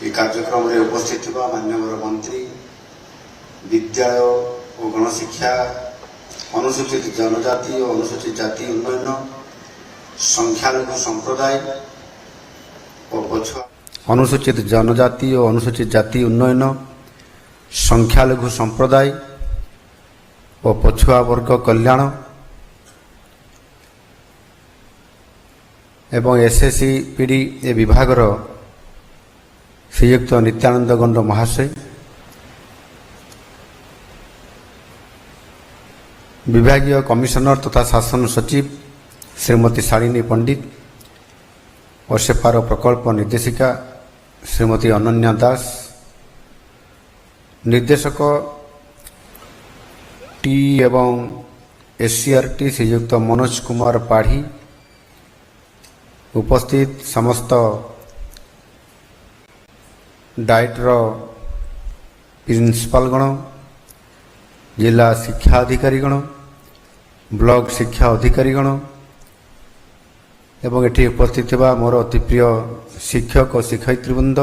এই কার্যক্রমে উপস্থিত থাকা মাননীয় মন্ত্রী বিদ্যালয় ও গণশিক্ষা অনুসূচিত জনজাতি ও অনুসূচিত জাতি উন্নয়ন সংখ্যালঘু সম্প্রদায় ও পছুয়া অনুসূচিত জনজাতি ও অনুসূচিত জাতি উন্নয়ন সংখ্যালঘু সম্প্রদায় ও পছুয়া বর্গ কল্যাণ এবং এসএসସି পিডি ଏ ବିଭାଗର ଶ୍ରୀଯୁକ୍ତ ନିତ୍ୟାନନ୍ଦ ଗଣ୍ଡ ମହାଶୟ, विभागीय कमिशनर तथा शासन सचिव श्रीमती शालिनी पंडित और सेपार प्रकल्प निर्देशिका श्रीमती अनन्या दास, निर्देशक टी एवं एससीआरटी श्रीयुक्त मनोज कुमार पाढ़ी, उपस्थित समस्त डाइटर प्रिंसिपालगण, जिला शिक्षा अधिकारीगण, ब्लॉक शिक्षा अधिकारीगण एवं एटी उपस्थित मोर अति प्रिय शिक्षक और शिक्षयित्रीवृंद,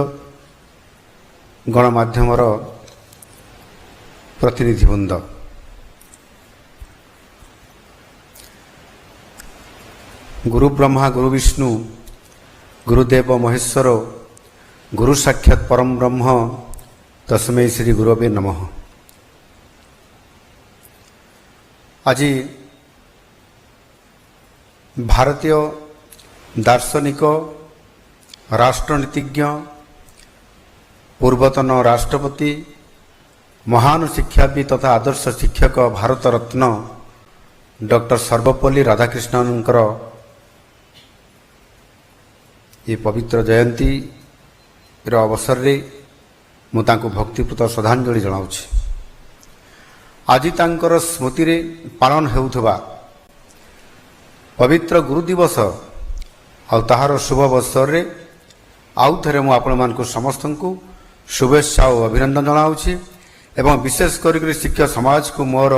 गणमाध्यम प्रतिनिधिवृंद, गुरु ब्रह्मा गुरु विष्णु गुरुदेव महेश्वर गुरु साक्षात परम ब्रह्म तस्मै श्री गुरवे नमः। आज भारतीय दार्शनिक राष्ट्रनीतिज्ञ पूर्वतन राष्ट्रपति महान शिक्षाविद तथा आदर्श शिक्षक भारत रत्न डॉक्टर सर्वपल्ली राधाकृष्णनकर ये पवित्र जयंती अवसर रे मुझे भक्तिपूत श्रद्धांजलि जनाऊँगी। आज तांकर स्मृति रे पालन हेउथबा पवित्र गुरु दिवस और ताहार शुभ अवसर रे आउ थरे मु आपण मानकु समस्त को शुभेच्छा और अभिनंदन जनाऊँगी एवं विशेष कर शिक्षक समाज को मोर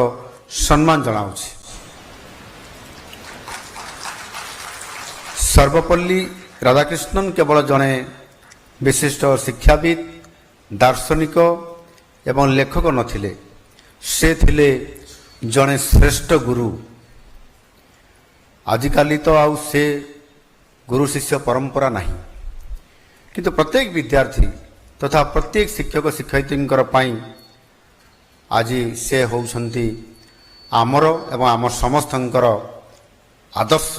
सम्मान जनाऊँगी। सर्वपल्ली राधाकृष्णन केवल जड़े विशिष्ट शिक्षाविद दार्शनिक एवं लेखक नथिले, से थिले जड़े श्रेष्ठ गुरु। आजिकाली तो आउ से गुरु शिष्य परंपरा नहीं, किंतु प्रत्येक विद्यार्थी तथा प्रत्येक शिक्षक शिक्षयित्रींकर पाई आज से होउछंती आमर एवं आम समस्तंकर आदर्श।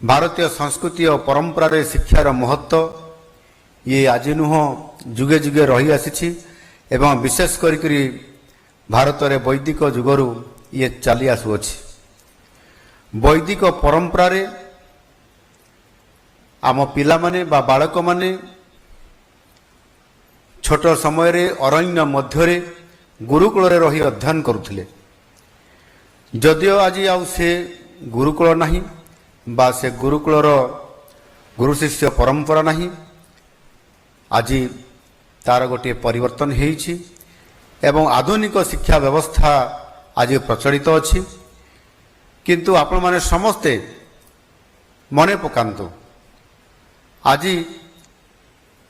भारतीय संस्कृति और परंपरा रे शिक्षार महत्व ये आज नुह जुगे जुगे रही आसी एवं विशेष करी भारत रे वैदिक जुगरु ये चली आसुअछि। वैदिक परंपरा रे आम पिला माने बा बालक माने छोट समय रे अरण्य मध्य रे गुरुकुल रे रही अध्ययन करुथिले। जदियो आज आउ से गुरुकुल नहीं बा से गुरुकुलर गुरु शिष्य परंपरा नहीं, आज तार गोटे परिवर्तन हेछि एवं आधुनिक शिक्षा व्यवस्था आज प्रचलित अच्छी। किंतु आपण माने समस्ते मने पकांतु आज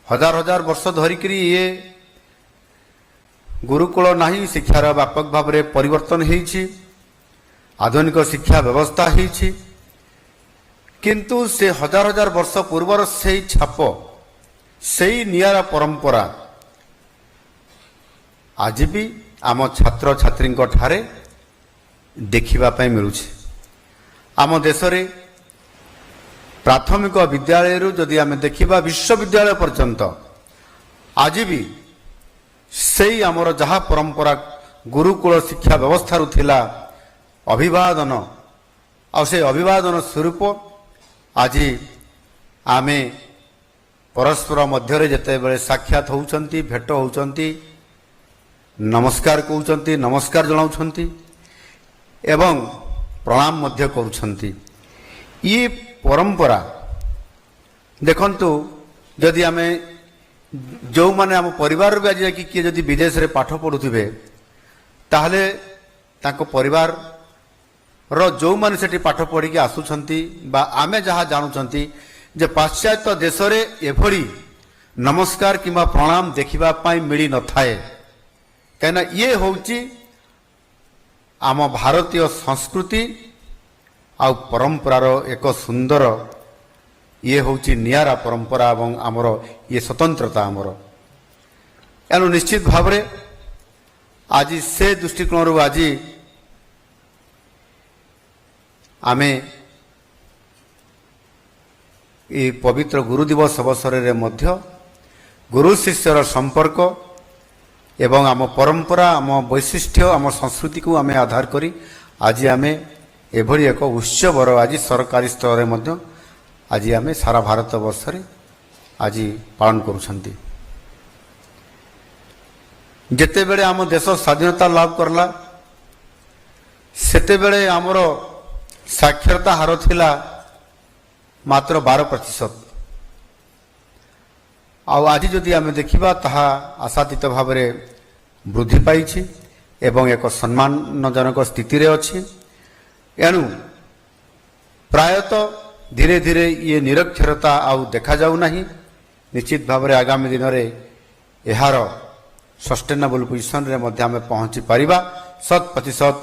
हजार हजार वर्ष धरिकरी ये गुरुकुल नहीं, शिक्षार व्यापक भाव में परिवर्तन हेछि, आधुनिक शिक्षा व्यवस्था हेछि, किंतु से हजार हजार वर्ष पूर्वर से छाप से नियारा परंपरा आज भी आम छात्र छात्री ठारे देखिबा पय मिलुछि। आम देश रे प्राथमिक विद्यालय रु जदि आम देखिबा विश्वविद्यालय पर्यंत आज भी से आमर जहा परंपरा गुरुकुल शिक्षा व्यवस्था रु थिला अभिवादन आ से अभिवादन स्वरूप आज आमे परस्पर मध्य जिते बड़े साक्षात होउछंती भेट होउछंती नमस्कार कहउछंती नमस्कार जनाउछंती एवं प्रणाम मध्य करुछंती। ये परंपरा देखंतु जदि आमे जो माने आम परिवार भी आज किए जदि विदेश रे पाठ पढ़ुथिबे ताहले ताको परिवार रो जो माने सेठी पाठ पढ़ी के आसुछंती बा आमे जहा जानुछंती जे पाश्चात्य देश रे एभली नमस्कार किंवा प्रणाम देखिबा पाई मिली न थाए कहना ये होउची आम भारतीय संस्कृति आ परंपरार एक सुंदर ये होउची नियारा परंपरा एवं आमर ये स्वतंत्रता आमर एनु निश्चित भाव रे आज से दृष्टिकोण आज आमे ये पवित्र गुरु दिवस अवसर रे मध्य गुरु शिष्यर संपर्क एवं आम परंपरा आम वैशिष्ट्य आम संस्कृति को आमे आधार करी आज आमे एभली एक उत्सवर आज सरकारी स्तर रे मध्य आज आमे सारा भारत वर्ष रे आज पालन करूछंती। जेते बेले आम देश स्वाधीनता लाभ करला सेते बेले आमर साक्षरता हार थिला मात्र 12%। आज जदि आम देखा ताहा आशातीत भाव में वृद्धि पाई एवं एक सम्मानजनक स्थिति रे अच्छी। एणु प्रायतः धीरे धीरे ये निरक्षरता आउ देखा जाऊ नहीं। निश्चित भाव में आगामी दिन में यार सस्टेनेबल पोजिशन रे मध्य आमे पहुंची पारिबा 100%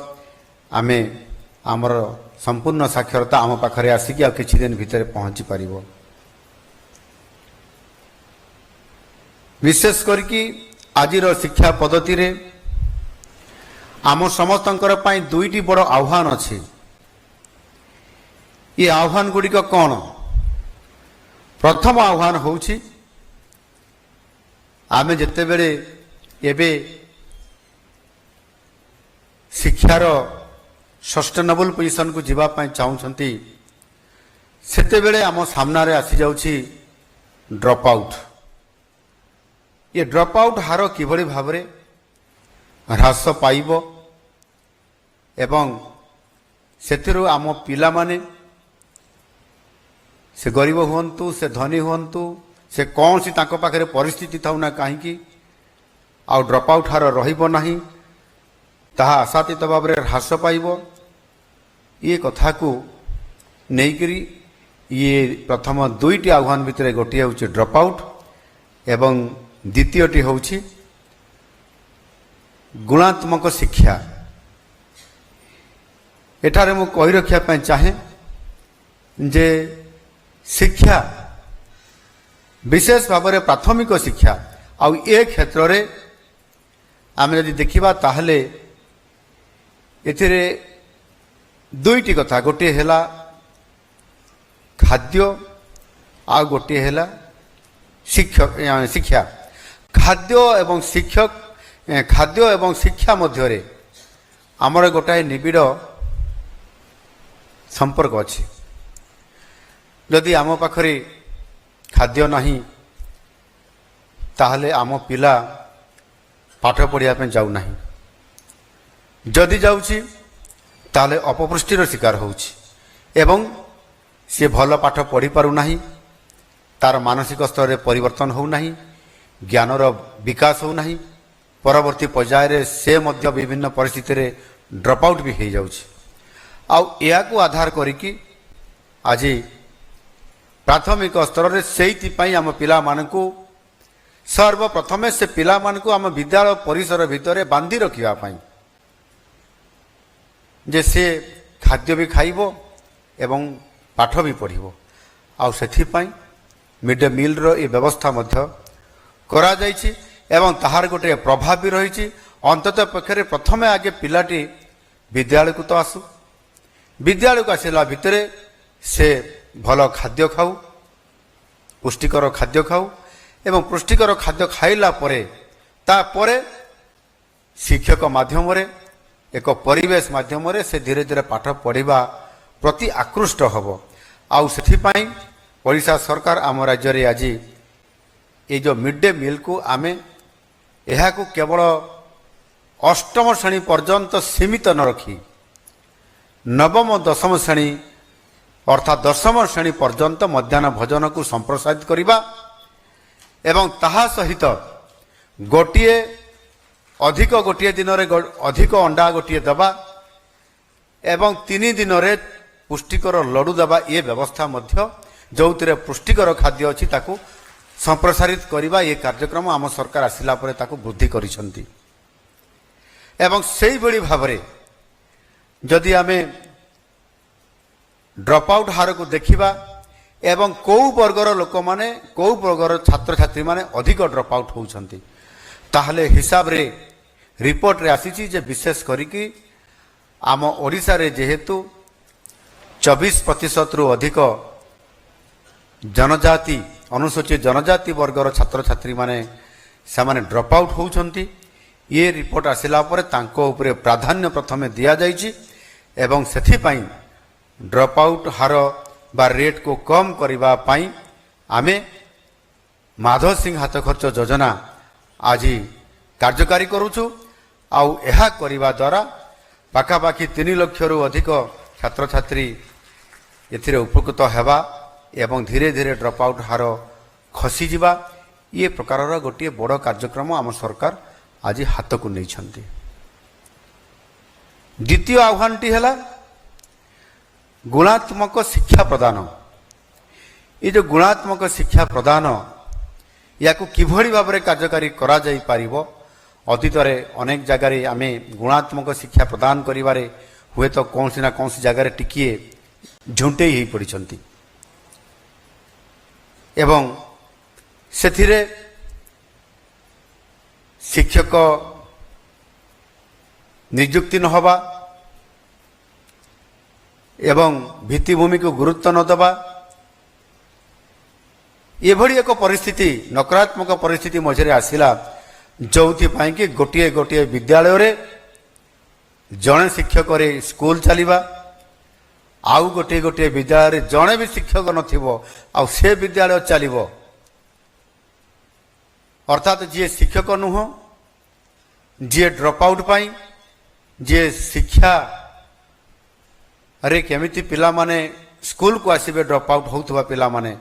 आमे आमर संपूर्ण साक्षरता आम पाखरे आसिकी आ किछि दिन भितर पहुंची पारिबो। विशेष करके आज शिक्षा पद्धति रे आम समस्तंकर पाई दुईटी बड़ आह्वान अच्छी। ये आह्वान गुड़िक कौन? प्रथम आह्वान होउछि आमे जेते बेले एबे शिक्षार सस्टेनेबल पोजिशन को जीवा पाई चाहूछंती सेते बेले आम सामना रे आसी जाउछि ड्रॉप आउट। ये ड्रॉप आउट हार किभली भाव में ह्रास पाइब एवं सेथिरु आम पिला माने से गरीब हुंतु से धनी हुंतु से कौन सी तांको पाखरे परिस्थिति थाउ ना कहीं आ ड्रॉप आउट हार रहिबो नाही ताहा आशातीत भाव में ह्रास पाइब। ये कथा को नेइकरी ये प्रथम दुईटी आह्वान भितर गोटे होउछि ड्रॉप आउट एवं द्वितीयटी होउछि गुणात्मक शिक्षा। एठारे मु कहि रखिया पय चाहे जे शिक्षा विशेष भाव में प्राथमिक शिक्षा आ ए क्षेत्र रे आमे यदि देखिबा ताहले एथिरे दुईटी कथा गोटे हेला खाद्य आ गोटे हेला शिक्षा। खाद्य एवं शिक्षा मध्य आमर गोटाए निबिड़ संपर्क अच्छी। यदि आम पाखरे खाद्य नहीं ताहले आम पिला पाठ पढ़िया पे जाऊ नहीं। जदि जाउछि ताहले अपपुष्टिर शिकार होउछि एवं से भल पाठ पढ़ी पारु नाही, तार मानसिक स्तर रे परिवर्तन हो नहीं, ज्ञानर विकास हो नहीं, परवर्ती पर्याय रे से मध्य विभिन्न परिस्थिति रे ड्रॉप आउट भी हो जाउछि। आउ या को आधार करिकी आज प्राथमिक स्तर रे सेइति पई आम पिला मानकु सर्वप्रथमे से पिला मानकु आम विद्यालय परिसर भितर बांधी रखिबा पई जे से खाद्य भी खाइबो एवं पाठ भी पढ़िबो। आउ सेथि पई मिड डे मील रो ये व्यवस्था मध्य करा जाइछि एवं ताहार गोटे प्रभाव भी रही। अंततः पक्षरे प्रथमे आगे पिलाटी विद्यालय को तो आसु, विद्यालय को आसला भितर से भल खाद्य खाऊ, पुष्टिकर खाद्य खाऊ एवं पुष्टिकर खाद्य खाइला परे तापरे शिक्षक माध्यम रे एक परिवेश माध्यम रे से धीरे धीरे पाठ पढ़िबा प्रति आकृष्ट हब। आउ सेथि पई ओडिशा सरकार आम राज्य रे आज ये जो मिड डे मील को आमे यह को केवल अष्टम श्रेणी पर्यंत सीमित न रखी नवम दशम श्रेणी अर्थात दशम श्रेणी पर्यंत मध्याह्न भोजन को संप्रसारित करिबा एवं ताहा सहित गोटिए अधिक गोटिए दिन रे अधिक अंडा गोटिए दबा एवं 3 दिन रे पुष्टिकर लडू दबा ये व्यवस्था मध्य जो पुष्टिकर खाद्य अच्छी ताकू संप्रसारित करवा ये कार्यक्रम आम सरकार आसिला परे ताकू वृद्धि करिसंती एवं सेही बड़ी भावरे जदि आमे ड्रॉप आउट हार को देखिबा एवं कौ वर्गर लोक माने कौ वर्गर छात्र छात्री माने अधिक ड्रॉप आउट होउछंती ताहले हिसाब रे रिपोर्ट रे आसीची जे विशेष करिकी आम ओडिसा रे जेहेतु 24% रु अधिक जनजाति अनुसूचित जनजाति वर्गर छात्र छात्री माने सामाने ड्रॉप आउट होउछंती ये रिपोर्ट आसिला परे तांको उपरे प्राधान्य प्रथमे दिया जाइछि एवं सेथि पई ड्रॉप आउट हार बा रेट को कम करबा पई आमे माधव सिंह हाथ खर्च योजना आज कार्यकारी करूछु आउ एहा करबा द्वारा पाखापाखि 3 लाख रु अधिक छात्र छात्री एथिरे उपकृत हेबा एवं धीरे धीरे ड्रॉप आउट हार खसी जिबा ये प्रकार गोटे बड़ कार्यक्रम आम सरकार आज हाथ को नहीं छंती। द्वितीय आह्वान टी है गुणात्मक शिक्षा प्रदान ये जो गुणात्मक शिक्षा प्रदान या किभली भाव में कार्यकारी करा जाई पारिबो अतीत रे अनेक जगार आमे गुणात्मक शिक्षा प्रदान करिबारे हुए तो कौन सी ना कौन सी जगार टिकिए झुंटे ही पड़िछंती एवं सेथिरे शिक्षक नियुक्ति न होबा एवं भित्तिभूमि को गुरुत्व न देवा एभली एक परिस्थिति नकारात्मक परिस्थिति मझे आसिला जोथि कि गोटे गोटे विद्यालय रे जड़े शिक्षक रे स्कूल चलिबा आउ गोटे गोटे विद्यालय रे जड़े भी शिक्षक नथिबो आउ से विद्यालय चलिबो अर्थात जी शिक्षक नुह जी ड्रॉप आउट पाई जी शिक्षा अरे केमिति पिला माने स्कूल को आसीबे ड्रॉप आउट होउथबा पिला माने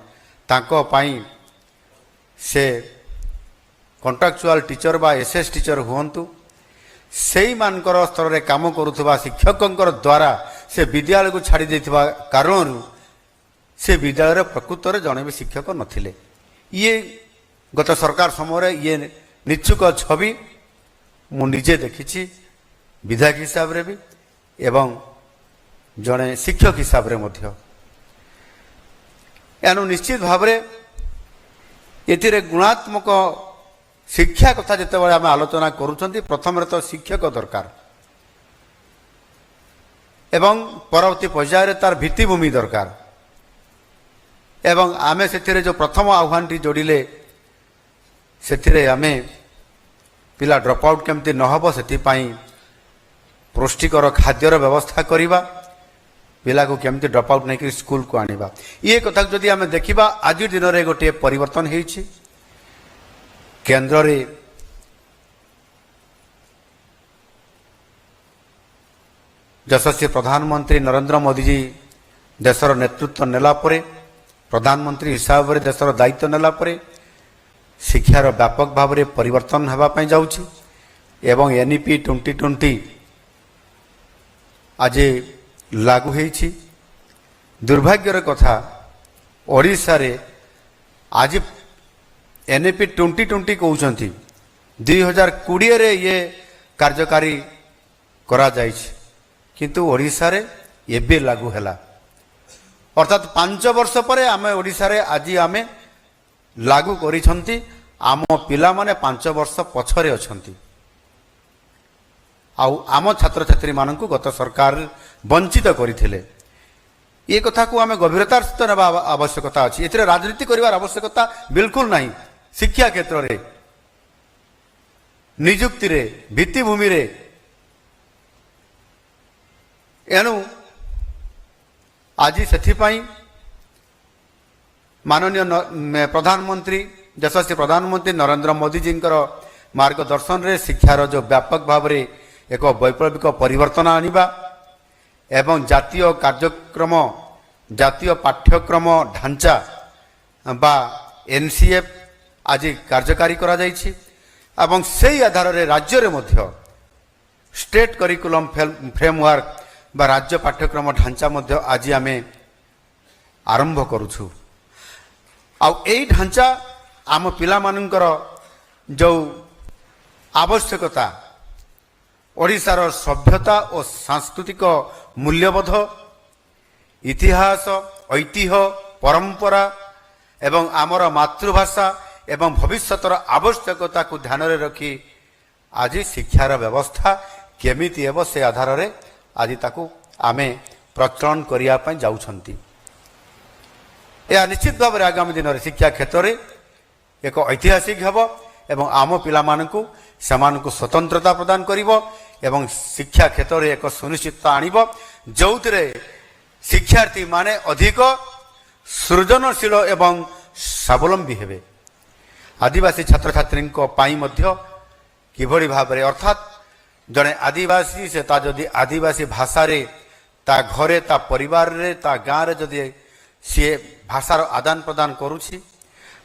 तांको पाई से कॉन्ट्रैक्चुअल टीचर बा एसएस टीचर हुंतु सेई मानकर स्तर रे काम करूथबा शिक्षकंकर द्वारा से विद्यालय को छाड़ी देथिबा कारण से विद्यालय रे प्रकृत रे जणे भी शिक्षक नथिले ये गत सरकार समय ये निच्छुक छवि मु निजे देखिछि विधायक हिसाब रे भी एवं जड़े शिक्षक हिसाब रे मध्य एनु निश्चित भाव एथिरे गुणात्मक शिक्षा कथा जितेबाला आम आलोचना करुछंती प्रथम तो शिक्षक दरकार एवं परवर्ती पर्यायर तार भित्तिभूमि दरकार एवं आमे सेथिरे जो प्रथम आह्वान टी जोड़िले सेथिरे आमे पिला ड्रॉप आउट केमती न हबो सेति पई पुष्टिकर खाद्यर व्यवस्था करिबा पिला को केमती ड्रॉप आउट नहीं स्कूल को आनिबा ये कथा जदि आमे देखिबा आज दिन रे गोटे परिवर्तन हेछि केंद्र रे यशस्वी प्रधानमंत्री नरेंद्र मोदी जी देशर नेतृत्व नेला परे प्रधानमंत्री हिसाब रे देशर दायित्व नेला परे शिक्षार व्यापक भाव में परिवर्तन होगा जाउछि एवं एनईपी 2020 आज लागू होइछि दुर्भाग्यर कथा ओडिशा रे आज एनईपी 2020 कहउछंती 2020 रे ये कार्यकारी करा जाइछि किंतु ओडिशा रे एबे लागू हैला अर्थात 5 वर्ष परे आमे ओडिशा रे आज आमे लागू करिछंती आम पिला माने 5 वर्ष पछरे अछंती आउ आम छात्र छात्री मानकु गत सरकार वंचित करथिले ये कथा को आमे गभीरतार सहित नेबा आवश्यकता अछि एथिरे राजनीति करिवार आवश्यकता बिल्कुल नहीं शिक्षा क्षेत्र रे नियुक्ति रे भित्तिभूमि रे एनु आज सेथि पई माननीय प्रधानमंत्री यशस्वी प्रधानमंत्री नरेंद्र मोदी जी मार्गदर्शन रे शिक्षार जो व्यापक भाव में एक वैप्लविक परिवर्तन आनिबा एवं जातीय कार्यक्रम जातीय पाठ्यक्रम ढांचा बा एनसीएफ आज कार्यकारी करा जाइछि एवं सेही आधार रे राज्य रे मध्य स्टेट करिकुलम फ्रेमवर्क बा राज्य पाठ्यक्रम ढांचा मध्य आज आमे आरंभ करूछु आउ एई ढांचा ଆମ ପିଲାମାନଙ୍କର ଯେଉଁ ଆବଶ୍ୟକତା ଓଡ଼ିଶାର ସଭ୍ୟତା ଓ ସାଂସ୍କୃତିକ ମୂଲ୍ୟବୋଧ ଇତିହାସ ଐତିହ୍ୟ ପରମ୍ପରା ଏବଂ ଆମର ମାତୃଭାଷା ଏବଂ ଭବିଷ୍ୟତର ଆବଶ୍ୟକତାକୁ ଧ୍ୟାନରେ ରଖି ଆଜି ଶିକ୍ଷାର ବ୍ୟବସ୍ଥା କେମିତି ହେବ ସେ ଆଧାରରେ ଆଜି ତାକୁ ଆମେ ପ୍ରଚଳନ କରିବା ପାଇଁ ଯାଉଛନ୍ତି। ଏହା ନିଶ୍ଚିତ ଭାବରେ ଆଗାମୀ ଦିନରେ ଶିକ୍ଷା କ୍ଷେତ୍ରରେ ଏକ ଐତିହାସିକ ହେବ ଏବଂ ଆମ ପିଲାମାନଙ୍କୁ ସେମାନଙ୍କୁ ସ୍ୱତନ୍ତ୍ରତା ପ୍ରଦାନ କରିବ ଏବଂ ଶିକ୍ଷା କ୍ଷେତ୍ରରେ ଏକ ସୁନିଶ୍ଚିତ ଆଣିବ ଯେଉଁଥିରେ ଶିକ୍ଷାର୍ଥୀମାନେ ଅଧିକ ସୃଜନଶୀଳ ଏବଂ ସ୍ୱାବଲମ୍ବୀ ହେବେ। ଆଦିବାସୀ ଛାତ୍ରଛାତ୍ରୀଙ୍କ ପାଇଁ ମଧ୍ୟ କିଭଳି ଭାବରେ ଅର୍ଥାତ୍ ଜଣେ ଆଦିବାସୀ ସେ ତା ଯଦି ଆଦିବାସୀ ଭାଷାରେ ତା ଘରେ ତା ପରିବାରରେ ତା ଗାଁରେ ଯଦି ସିଏ ଭାଷାର ଆଦାନ ପ୍ରଦାନ କରୁଛି